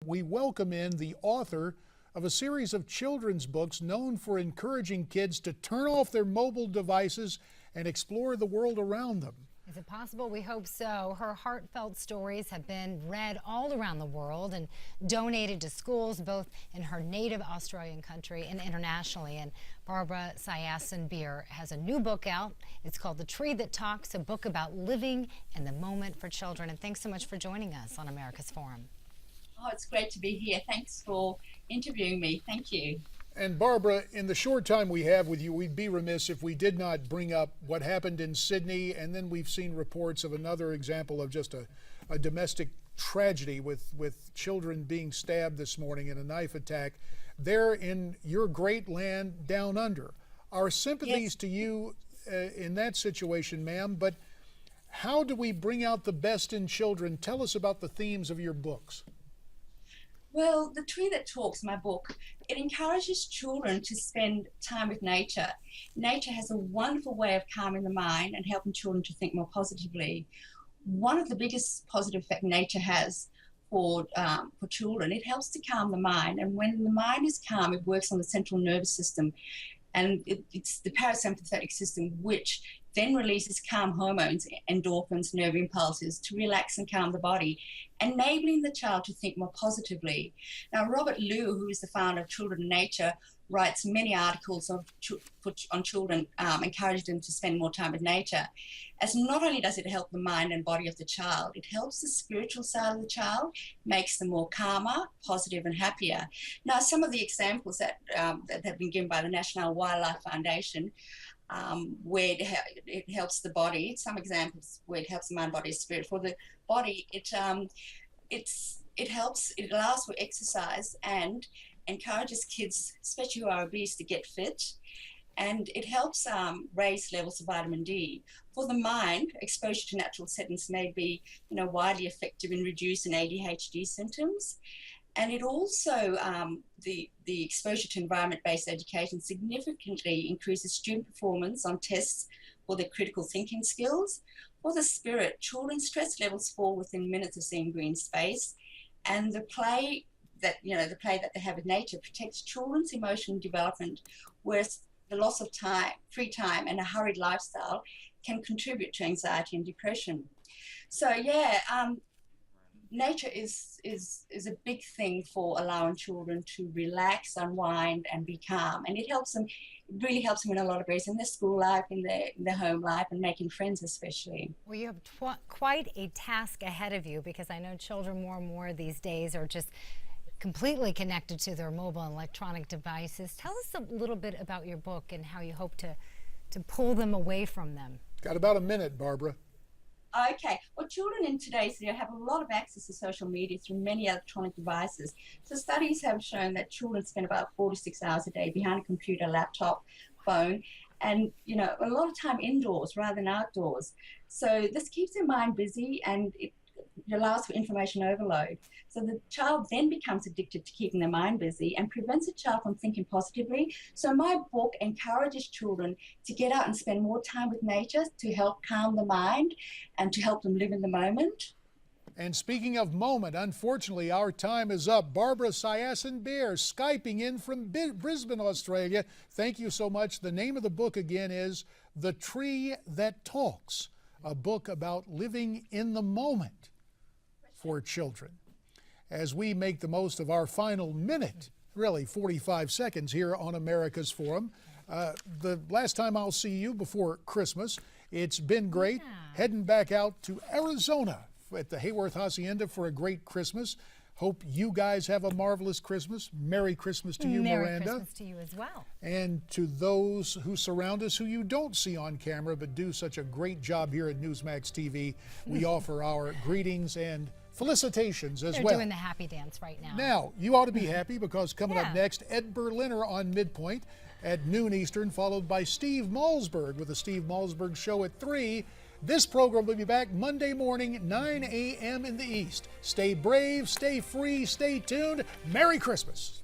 We welcome in the author of a series of children's books known for encouraging kids to turn off their mobile devices and explore the world around them. Is it possible? We hope so. Her heartfelt stories have been read all around the world and donated to schools, both in her native Australian country and internationally. And Barbara Syassen-Beer has a new book out. It's called The Tree That Talks, a book about living in the moment for children. And thanks so much for joining us on America's Forum. Oh, it's great to be here. Thanks for interviewing me. Thank you. And Barbara, in the short time we have with you, we'd be remiss if we did not bring up what happened in Sydney, and then we've seen reports of another example of just a domestic tragedy with children being stabbed this morning in a knife attack there in your great land down under. Our sympathies to you in that situation, ma'am, but how do we bring out the best in children? Tell us about the themes of your books. Well, The Tree That Talks, my book, it encourages children to spend time with nature. Nature has a wonderful way of calming the mind and helping children to think more positively. One of the biggest positive effects nature has for children, it helps to calm the mind. And when the mind is calm, it works on the central nervous system. And it's the parasympathetic system, which then releases calm hormones, endorphins, nerve impulses to relax and calm the body, enabling the child to think more positively. Now, Robert Liu, who is the founder of Children and Nature, writes many articles on children, encouraging them to spend more time with nature, as not only does it help the mind and body of the child, it helps the spiritual side of the child, makes them more calmer, positive and happier. Now, some of the examples that have been given by the National Wildlife Foundation, where it helps the body. Some examples where it helps the mind, body, spirit. For the body, it allows for exercise and encourages kids, especially who are obese, to get fit. And it helps raise levels of vitamin D. For the mind, exposure to natural settings may be, widely effective in reducing ADHD symptoms. And it also, the exposure to environment-based education significantly increases student performance on tests for their critical thinking skills. For the spirit, children's stress levels fall within minutes of seeing green space. And the play that they have with nature protects children's emotional development, whereas the loss of time, free time, and a hurried lifestyle can contribute to anxiety and depression. So nature is a big thing for allowing children to relax, unwind, and be calm. And it really helps them in a lot of ways in their school life, in their home life, and making friends especially. Well, you have quite a task ahead of you, because I know children more and more these days are just completely connected to their mobile and electronic devices. Tell us a little bit about your book and how you hope to pull them away from them. Got about a minute, Barbara. Okay, well, children in today's day have a lot of access to social media through many electronic devices. So studies have shown that children spend about 4 to 6 hours a day behind a computer, laptop, phone, and a lot of time indoors rather than outdoors. So this keeps their mind busy, and it allows for information overload. So the child then becomes addicted to keeping their mind busy and prevents the child from thinking positively. So my book encourages children to get out and spend more time with nature to help calm the mind and to help them live in the moment. And speaking of moment, unfortunately, our time is up. Barbara Syassen-Beer, Skyping in from Brisbane, Australia. Thank you so much. The name of the book again is The Tree That Talks, a book about living in the moment for children. As we make the most of our final minute, really 45 seconds here on America's Forum, the last time I'll see you before Christmas, it's been great. Heading back out to Arizona at the Hayworth Hacienda for a great Christmas. Hope you guys have a marvelous Christmas. Merry Christmas to you, Miranda. Merry Christmas to you as well. And to those who surround us who you don't see on camera but do such a great job here at Newsmax TV, we offer our greetings and felicitations as well. They're doing the happy dance right now. Now, you ought to be happy, because coming up next, Ed Berliner on Midpoint at noon Eastern, followed by Steve Malzberg with the Steve Malzberg Show at 3. This program will be back Monday morning, 9 a.m. in the East. Stay brave, stay free, stay tuned. Merry Christmas.